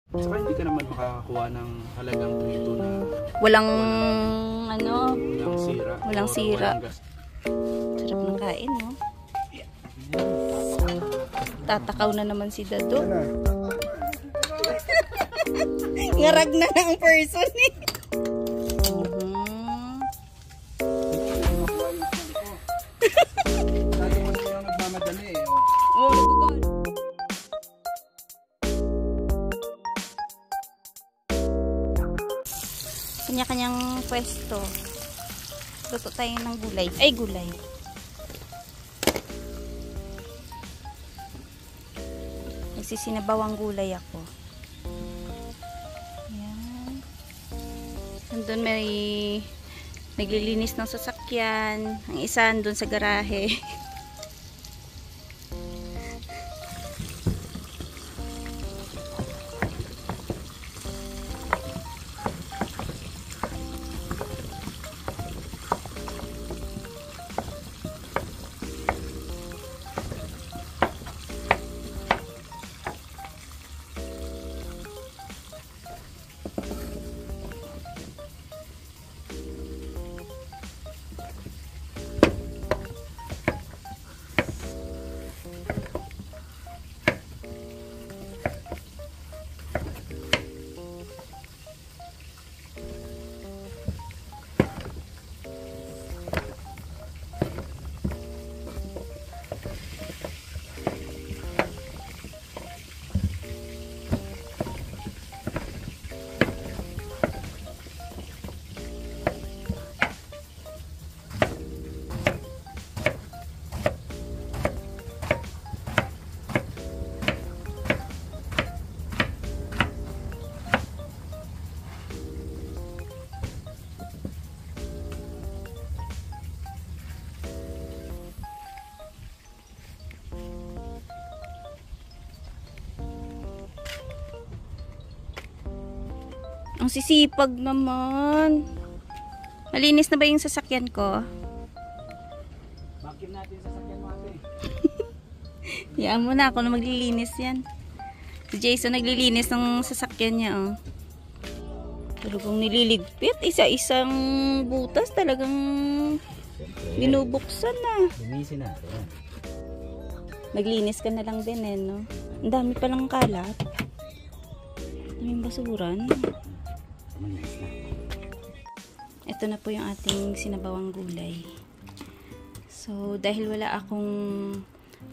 Saka hindi ka naman makakakuha ng halagang prito na Walang ano, walang sira. walang sira. Walang gas. Sarap ng kain, no? Tatakaw na naman si Dado. Ngarag na ng person eh. Lalo mo siya nagmamadali eh. Oh, nagugol. Kanya-kanyang pwesto. Luto tayo ng gulay. Ay, gulay. Nagsisinabawang gulay ako. Ayan. Nandun may naglilinis ng sasakyan. Ang isa nandun sa garahe. Ang sisipag naman. Malinis na ba yung sasakyan ko? Bakit natin sasakyan mo ate? Yaan mo na ako na maglilinis yan. Si Jason naglilinis ng sasakyan niya. Oh. Talagang nililigpit. Isa-isang butas talagang binubuksan na. Linisin natin. Naglinis ka na lang din eh, no? Ang dami palang kalat. Daming basuran. Ito na po yung ating sinabawang gulay. So, dahil wala akong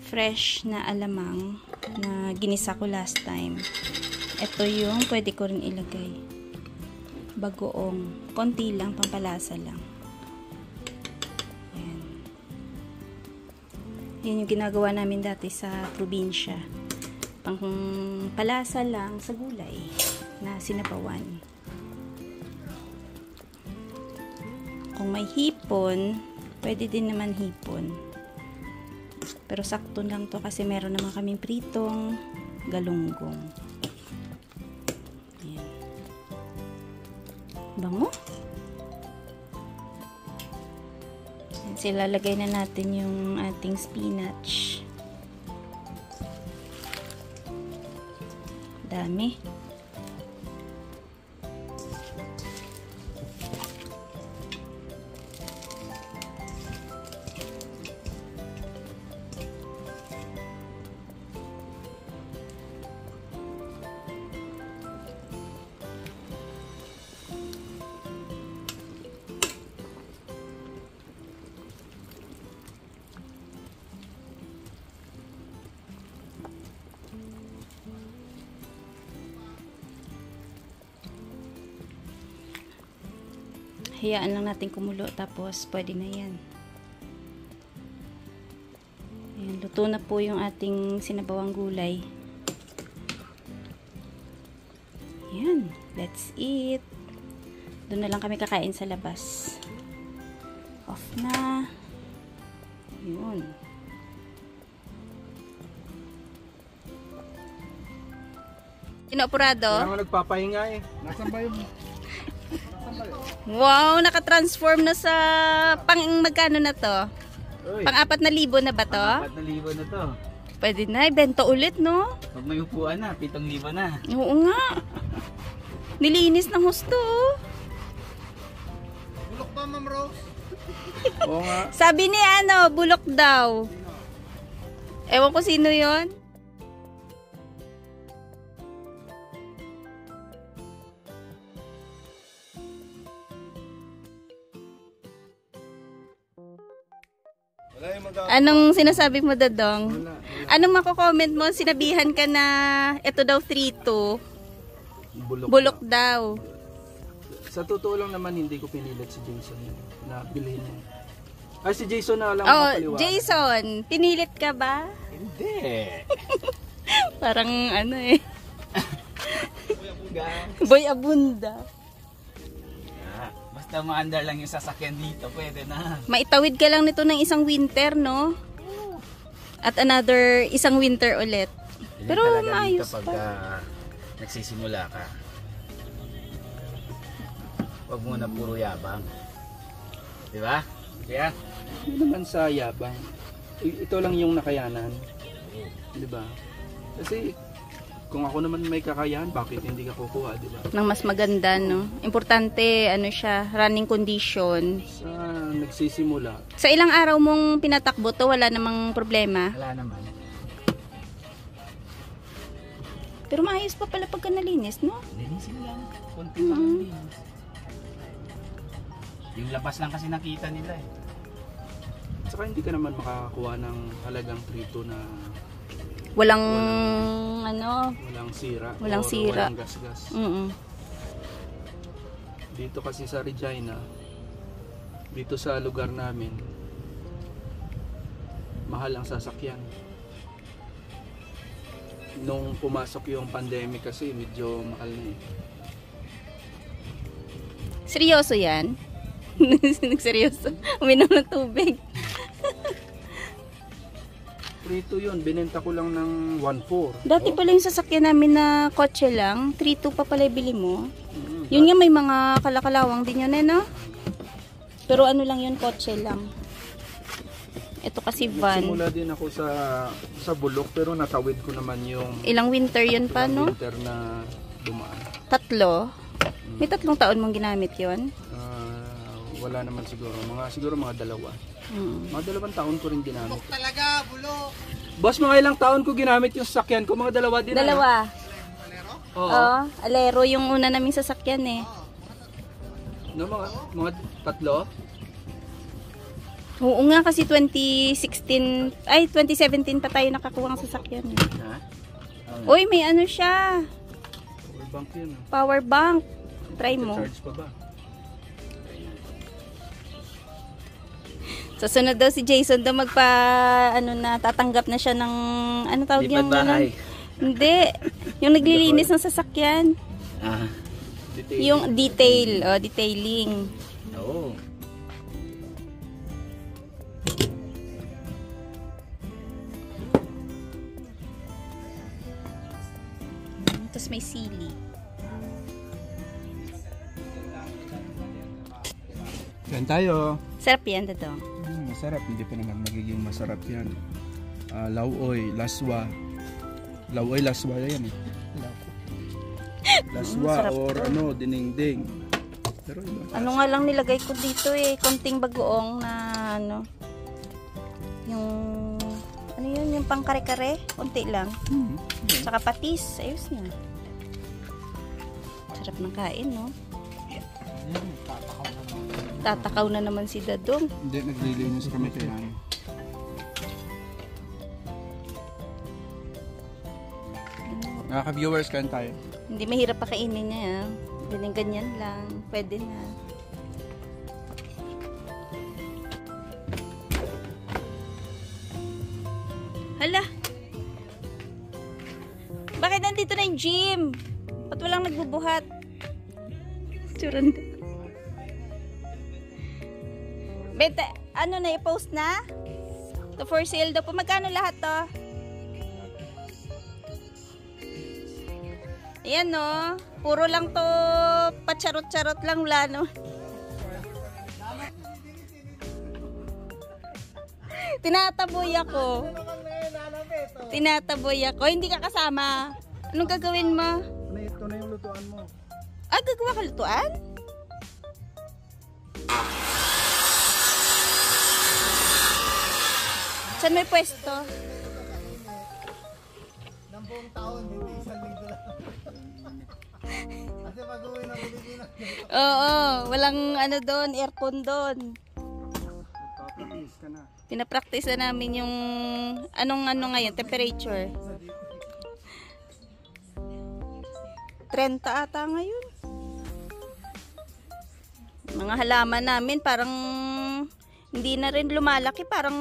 fresh na alamang na ginisa ko last time, ito yung pwede ko rin ilagay. Bagoong. Konti lang, pampalasa lang. Ayan. Yan yung ginagawa namin dati sa probinsya. Pampalasa lang sa gulay na sinabawan. Kung may hipon, pwede din naman hipon. Pero sakto lang to kasi meron naman kaming pritong galunggong. Ayan. Bango. Ayan, silalagay na natin yung ating spinach. Dami. Hayaan lang natin kumulo tapos pwede na yan. Ayan, luto na po yung ating sinabawang gulay. Ayan, let's eat. Doon na lang kami kakain sa labas. Off na. Yun. Inapurado? Kaya nga nagpapahinga eh. Nasaan ba yun? Wow, naka-transform na sa pang magkano na to? Uy, Pang 4,000 na ba to? 4,000 na to. Pwede na, ibenta ulit, no? Pag may upuan na, 7,000 na. Oo nga. Nilinis ng husto. Oh. Bulok ba, Ma'am Rose? Oo nga. Sabi ni ano, bulok daw. Ewan ko sino yon. Anong sinasabi mo, Dodong? Wala. Anong mako-comment mo? Sinabihan ka na ito daw 3-2. Bulok. Bulok daw. Sa totoo lang naman, hindi ko pinilit si Jason na bilhin mo. Ay, si Jason na lang Oh, makapaliwanag. Jason, pinilit ka ba? Hindi. Parang ano eh. Boy Abunda. Basta maandar lang yung sasakyan dito, pwede na. Maitawid ka lang nito ng isang winter, no? At another isang winter ulit. Pero maayos pag nagsisimula ka. Huwag muna puro yabang. Di ba? Yeah. Hindi naman sa yabang. Ito lang yung nakayanan. Di ba? Kasi kung ako naman may kakayahan, bakit hindi ka kukuha, di ba? Nang mas maganda, no? Importante, ano siya, running condition. Sa nagsisimula, Sa ilang araw mong pinatakbo to, wala namang problema. Wala naman. Pero maayos pa pala pagka nalinis, no? Linisin lang. Konti lang ang linis. Yung labas lang kasi nakita nila eh. saka hindi ka naman makakakuha ng halagang prito na Walang, ano, walang sira. Walang or sira. walang gasgas. Dito kasi sa Regina, dito sa lugar namin, mahal ang sasakyan. Nung pumasok yung pandemic kasi, medyo mahal na eh. Seryoso yan? Seryoso? Uminom ng tubig. Prito yun, binenta ko lang ng 1.4. Dati pala yung sasakyan namin na kotse lang, 3.2 pa pala bili mo. Mm, Yun nga may mga kalakalawang din yun eh, no? Pero ano lang yun, kotse lang. Ito kasi van. Simula din ako sa bulok, pero natawid ko naman yung Ilang winter yun pa, no? winter na dumaan. 3. May 3 taon mong ginamit yun? Wala naman siguro. Siguro mga 2. Mm. Mga 2 taon ko rin ginamit. Talaga, bulok. Boss, mga ilang taon ko ginamit yung sasakyan ko? Mga 2 din. 2. Oo. Oo. Alero yung una naming sasakyan eh. No, mga 3? Oo nga kasi 2016, ay 2017 pa tayo nakakuha ng sasakyan. Eh. Ha? Uy, may ano siya. Power bank yun. Power bank. Try mo. Charge pa ba? Sa sunod daw si Jason daw tatanggap na siya ng, ano tawag Lipat yung bahay. Hindi. Yung naglilinis ng sasakyan. Ah. Detail. Yung detailing. Oo. Tapos may sili. Yan tayo. Sarap yan, daw. Masarap. Hindi pa naman magiging masarap yan. Lauoy, laswa. Lauoy, laswa yan eh. Laswa Masarap or to. dinengdeng. Pero iba. Ano nga lang nilagay ko dito eh, konting bagoong na ano. Yung ano yun, yung pangkare-kare, konti lang. Saka patis, ayos na. Sarap ng kain, no? Tatakaw na naman si Dadong. Hindi, naglilinis kami kaya. Nakaka-viewers kan tayo. Hindi mahirap pa kainin niya. Ganyan lang. Pwede na. Hala! Bakit nandito na yung gym? Ba't walang nagbubuhat? Tsuranda. Bete, ano na, i-post na? To for sale daw po. Magkano lahat to? Ayan no. Puro lang to pacharot-charot lang wala no. Tinataboy ako. Tinataboy ako. Hindi ka kasama. Anong gagawin mo? Ito na yung lutuan mo. Ah, gagawa ka lutuan? Saan may pwesto? Ng buong taon, hindi isang linggo lang. Kasi mag-uwi ng Pilipinas. Oo, walang ano doon, aircon doon. Papatis ka na. Pinapractice na namin yung anong ngayon, temperature. 30 ata ngayon. Mga halaman namin parang hindi na rin lumalaki, parang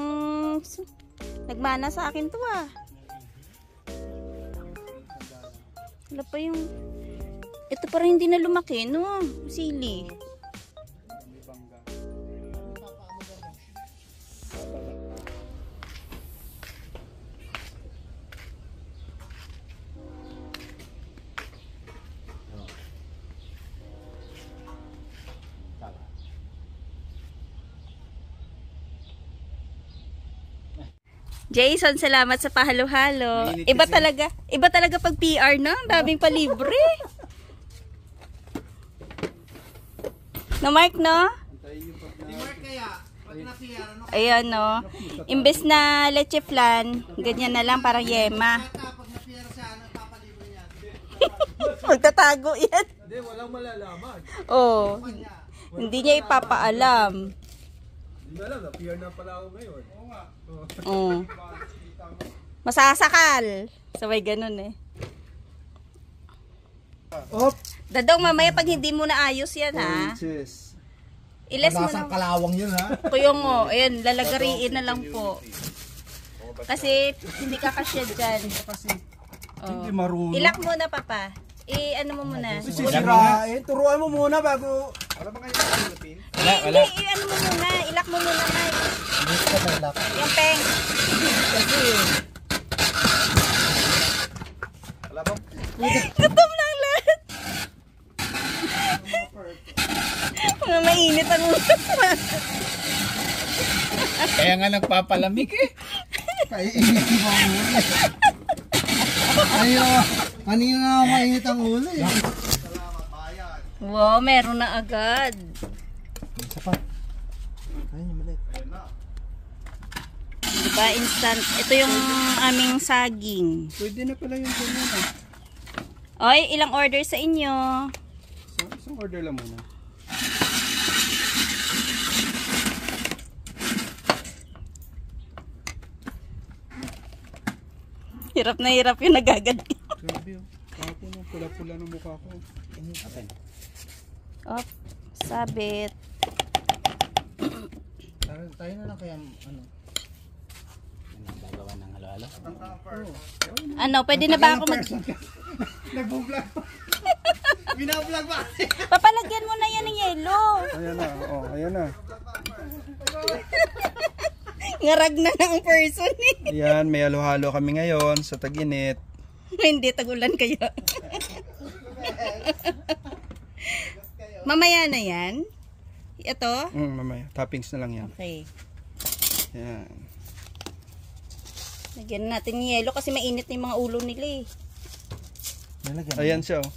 nagmana sa akin to ah. Wala pa yung ito parang hindi na lumaki no, sili. Jason, salamat sa pahalo-halo. Iba talaga pag PR na, daming palibre. No, Mark, no? Mark kaya, pag na-PR, ano Ayan, no? Imbes na leche flan, ganyan na lang, parang yema. pag na-PR siya, ano papalibre niya? Magtatago yan. Hindi, walang malalaman. Oh, hindi niya ipapaalam. Hindi na lang, na-PR na pala ako ngayon. Oo nga. Oh. Masasakal. Sabay ganun eh. Op! Dadong, mamaya pag hindi mo na ayos yan ha. Cheers. Iles mo Lasang na. kalawang yun ha. Kuyong mo, ayan, lalagariin na lang po. Kasi hindi ka kasya dyan. Hindi Oh. marunong. Ilak muna, papa. Ano mo muna? Sisirain, turuan mo muna bago... Wala ba kayo sa Philippines? Hindi, ano mo muna. Ilak mo muna, Mike. Hindi ka nalak. Yung peng. Wala bang... Gutom lang lahat. Mga mainit ang utak. Kaya nga nagpapalamig eh. Kainit mo ang ulo. Kanina nga mainit ang ulo eh. Wow, meron na agad. Isa pa. Ayun yung maliit. Diba, instant. Ito yung aming saging. Pwede na pala yung ganyan ah. Oy, ilang order sa inyo? Isang order lang muna. Hirap na hirap yung nagaganti. Grabe oh. Kahapon ang pula-pula ng mukha ko. Oh, sabit. Tayo na lang kaya ano. Gagawa ng halo-halo. Ano, pwede na ba ako Nag-vlog. Bina-vlog ba? Papalagyan mo na yan ng yelo. Ayan na, oh, ayan na. Ngarag na ng person eh. Ayan, may halo-halo kami ngayon sa tag-init. Hindi, tagulan kaya. Mamaya na yan. Ito? Mamaya, toppings na lang yan. Okay. Ayan. Lagyan natin ng yelo kasi mainit na yung mga ulo nila eh. Ayan siya oh.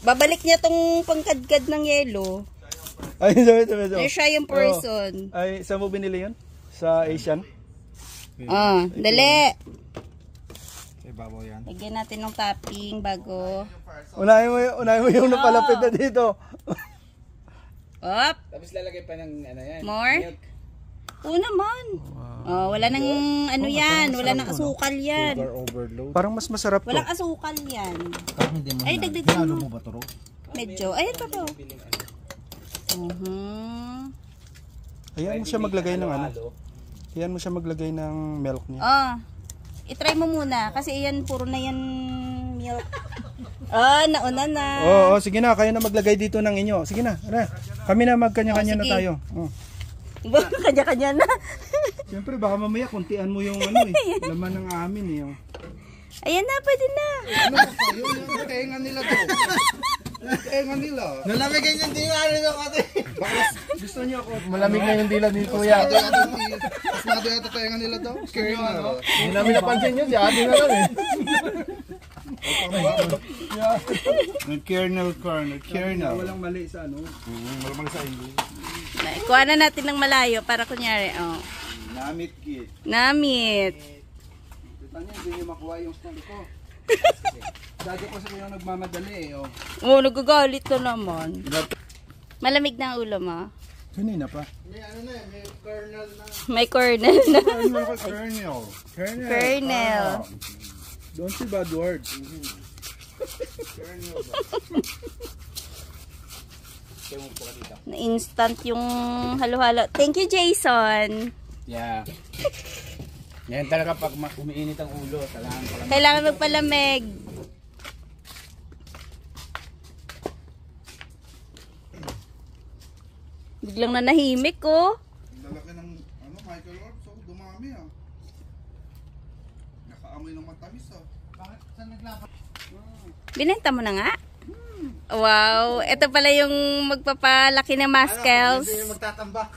Babalik niya tong pangkadkad ng yelo. Ay, ito. Ay, siya yung person. Ay, saan mo binili yun? Sa Asian? Ah, dali. Ibabaw yan. Lagyan natin ng topping bago. Unahin mo yung napalapit na dito. Op, Tapos lalagay pa ng ano yan. more. Oo naman. Oh, wala nang ano yan. Wala nang asukal yan. Overload. Parang mas masarap to. Walang asukal yan. Hindi mo Ay, dagdagan mo. mo ba turo? Medyo. Ayun pa po. Ayan mo siya maglagay ng ano. Ayan mo siya maglagay ng milk niya. Oh. I-try mo muna. Kasi yan, puro na yan milk. Oh, nauna na. Oo, sige na. Kayo na maglagay dito ng inyo. Sige na. Ara. Kami na magkanya-kanya na sige. tayo. Oh. Kanya-kanya na. Siyempre, baka mamaya kuntian mo yung ano eh. Laman ng amin eh. Oh. Ayan na, pwede na. Ano ba kayo? Yung tenga nila to. Tenga nila. Nalamigin yung dila nila kasi. Gusto niyo ako? Malamig na yung dila ni Kuya. Mas natin ito tenga nila to. Kaya ano? Hindi namin napansin yun. Si ate na lang eh. Kernel corn. Kernel. Walang mali sa ano. Walang mali sa English. Kuha na natin ng malayo para kunyari, oh. Namit kit. Namit. Kita niyo, hindi niyo makuha yung style ko. Dati ko sa kayo nagmamadali eh. Oh. Oh, nagagalit na naman. Malamig na ang ulo mo? Kanina pa. May ano na, may kernel na. May kernel na. Kernel. Kernel. Don't say bad words. Kernel ba? Na-instant yung halo-halo. Thank you, Jason. Yeah. Ngayon talaga pag umiinit ang ulo, Kailangan magpalamig. Biglang nanahimik ko. Lalaki ng ano, Michael Orb, so dumami ah. Nakaamoy ng matamis ah. Bakit? Saan naglakad? Binenta mo na nga? Wow, ito pala yung magpapalaki ng muscles. Ano, yung magtatambak.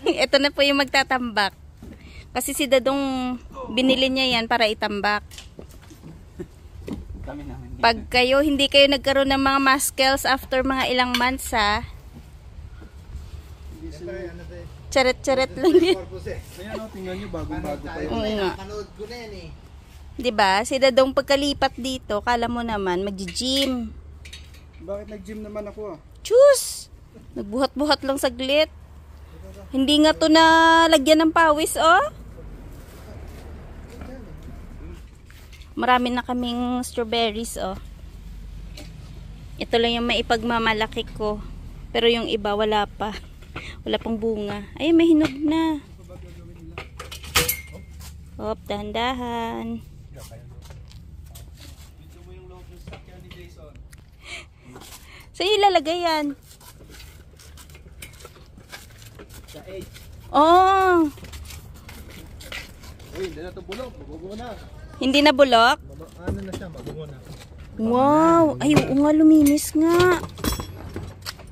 Ito na po yung magtatambak. Kasi si Dadong binili niya yan para itambak. kami namin. Pag hindi kayo nagkaroon ng mga muscles after mga ilang months ha. Charet-charet lang din. Ayan o, tingnan nyo, bagong-bago pa yun. Oo nga. Napanood ko na yan eh. Diba? Si Dadong pagkalipat dito, kala mo naman mag-gym. Bakit nag-gym naman ako ah? Chus! Nagbuhat-buhat lang saglit. Hindi nga to na lagyan ng pawis, oh. Marami na kaming strawberries, oh. Ito lang yung maipagmamalaki ko. Pero yung iba, wala pa. Wala pang bunga. Ay, may hinog na. Hop, dahan-dahan. Sa'yo ilalagay yan. Oh. Uy, hindi na ito bulok. Magugo na. Hindi na bulok? Ano na siya, magugo na. Wow. Ay, oo nga, luminis nga.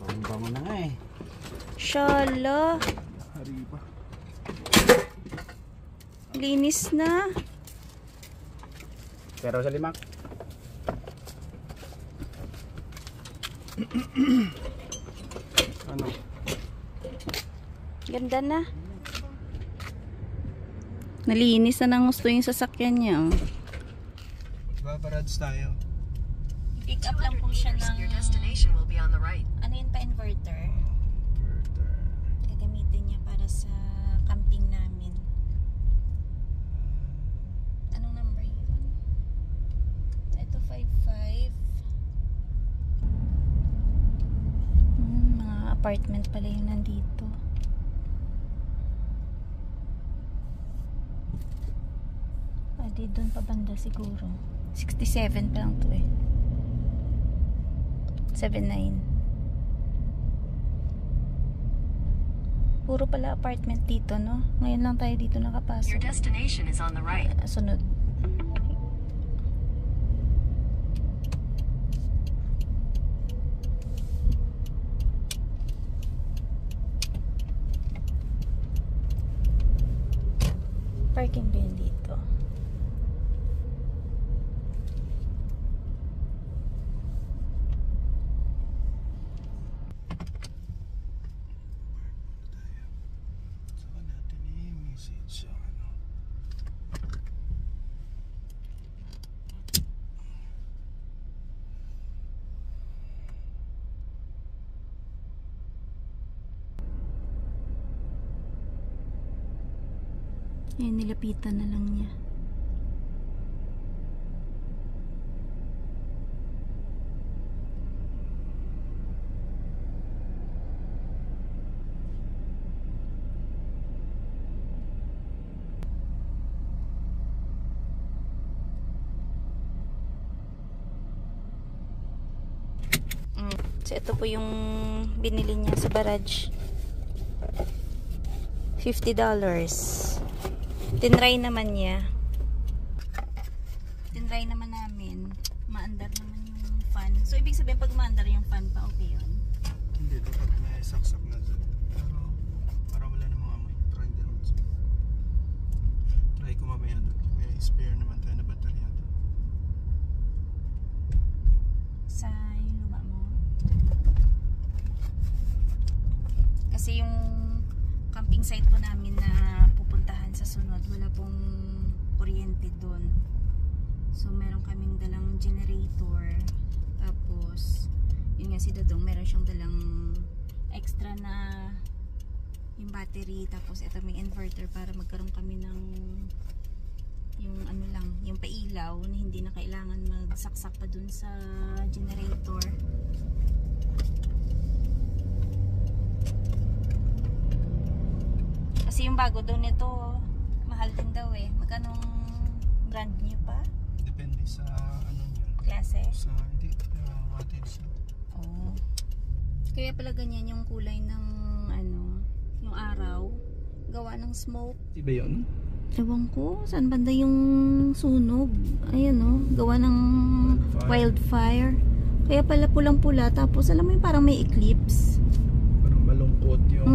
Bango na nga eh. Shala. Hari pa. Linis na. Pero sa limak. Ano? Ganda na. Nalinis na ng gusto yung sasakyan niya. Oh. Babarads tayo. Pick up lang po siya ng ano yun pa, inverter. Gagamitin niya para sa camping namin. Anong number yun? Ito 55. Mga apartment pala yung nandito. Di doon pa banda siguro. 67 pa lang to eh. 79. Puro pala apartment dito, no? Ngayon lang tayo dito nakapasok. Your destination is on the right. Sunod. Parking ba yun dito? Saka natin i-message sa ano. Ayan, nilapitan na lang niya. So, ito po yung binili niya sa barrage. $50. Tinry naman niya. Tinry naman namin. Maandar naman yung fan. So, ibig sabihin, pag maandar yung fan pa, okay yun? Hindi, dapat may saksak na dyan. Pero, para wala namang amoy. Try din naman sa. Try ko mamaya doon. May spare naman tayo na baterya doon. camping site po namin na pupuntahan sa sunod, wala pong kuryente doon. So meron kaming dalang generator. Tapos yun nga si Dodong, meron siyang dalang extra na yung battery. Tapos ito may inverter para magkaroon kami ng yung ano lang, yung pailaw na hindi na kailangan magsaksak pa dun sa generator. Kasi yung bago daw nito mahal din daw eh. Magkanong brand new pa? Depende sa ano niya. Klase? Sa hindi wattage. Oh. Kaya pala ganyan yung kulay ng ano, yung araw. Gawa ng smoke. Iba yun? Ewan ko, saan banda yung sunog? Ayan o, gawa ng wildfire. Kaya pala pulang-pula, tapos alam mo yung parang may eclipse. Parang malungkot yung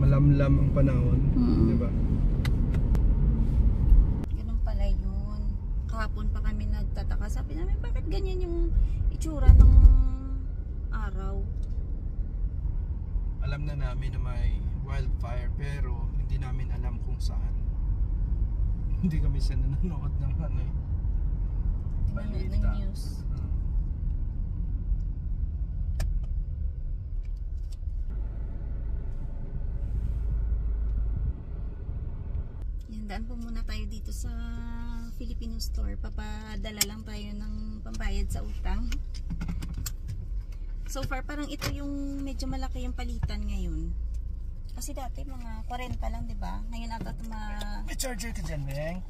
malamlam ang panahon. Diba? Ganun pala yun. Kahapon pa kami nagtataka. Sabi namin, bakit ganyan yung itsura ng araw? Alam na namin na may wildfire pero hindi namin alam kung saan. Hindi kami sa nanonood ng ano eh. Nanonood ng news. Yan, daan po muna tayo dito sa Filipino store. Papadala lang tayo ng pambayad sa utang. So far, parang ito yung medyo malaki yung palitan ngayon. Kasi dati mga 40 lang, di ba? Ngayon ata May charger ka dyan, Beng?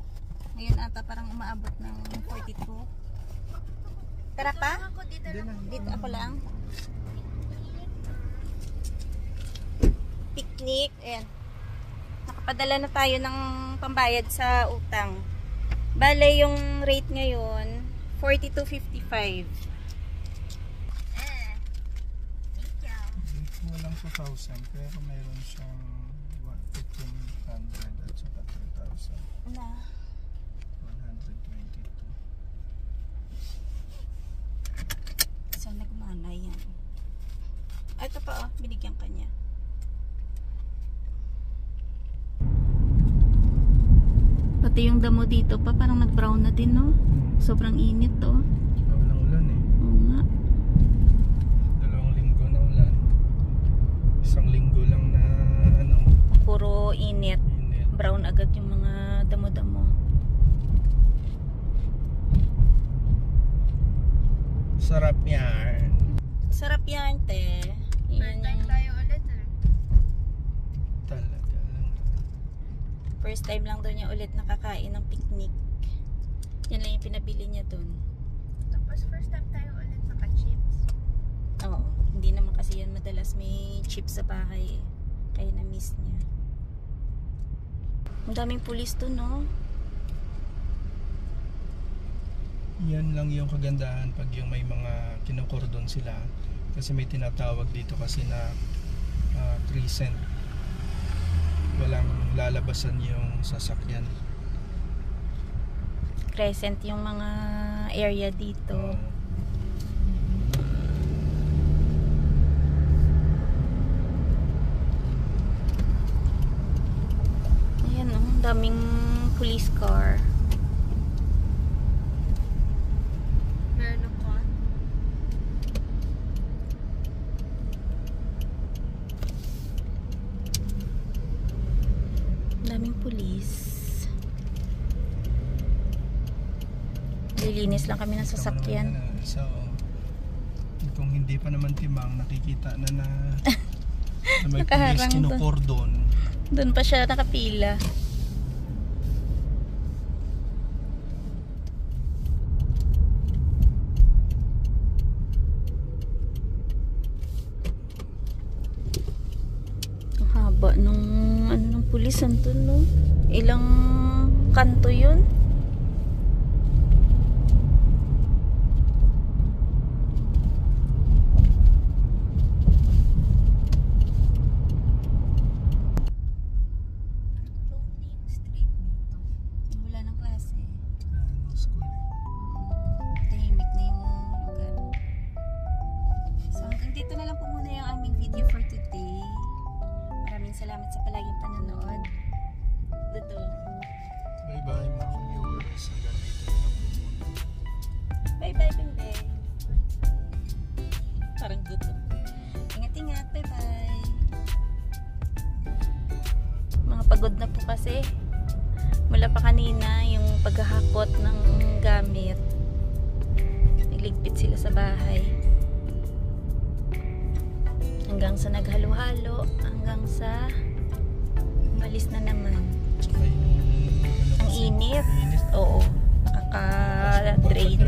ngayon ata parang umaabot ng 42. Tara pa? Dito ako lang. Picnic. Ayan. Nakapadala na tayo ng pambayad sa utang. Bale, yung rate ngayon, 42.55. Walang 2,000 pero mayroon siyang 1,500 at saka 3,000. Na. 122. Saan nagmana yan? Ay, ito pa oh, binigyan ka niya. Pati yung damo dito pa parang nag-brown na din, no? Sobrang init, oh. Walang ulan eh. Oo nga. 2 linggo na ulan. 1 linggo lang na ano. Puro init. Brown agad yung mga damo-damo. Sarap yan. Sarap yan, te. First time tayo ulit eh. Talaga lang. First time lang daw niya ulit nakakain ng picnic. Yan lang yung pinabili niya dun. Tapos first time tayo ulit naka-chips. Oo. Hindi naman kasi yan madalas may chips sa bahay eh. Kaya na-miss niya. Ang daming pulis dun, no? Yan lang yung kagandahan pag yung may mga kinokordon sila. Kasi may tinatawag dito kasi na crescent. Walang lalabasan yung sasakyan. Crescent yung mga area dito. Ayan oh, daming police car. Meron ako. Daming pulis. Lilinis lang kami ng sasakyan. So, kung hindi pa naman timang, nakikita na na may pulis Nakaharang kinokordon. Doon pa siya nakapila. Ang haba nung ano ng pulis andun, no? Ilang kanto yun? Wala ng klase. School. Tahimik na yung lugar. So hanggang dito na lang po muna yung aming video for today. Maraming Maraming salamat sa palaging panonood. Dudong. Bye-bye mga viewers. Hanggang dito na lang po muna. Bye-bye, Bimbe. Parang gutom. Ingat-ingat. Bye-bye. Mga pagod na po kasi. Mula pa kanina yung paghahakot ng gamit. Nagligpit sila sa bahay. Hanggang sa naghalo-halo. Hanggang sa umalis na naman. Tsaka yung ano Ang kasi, init. init. Oo. Nakaka-drain.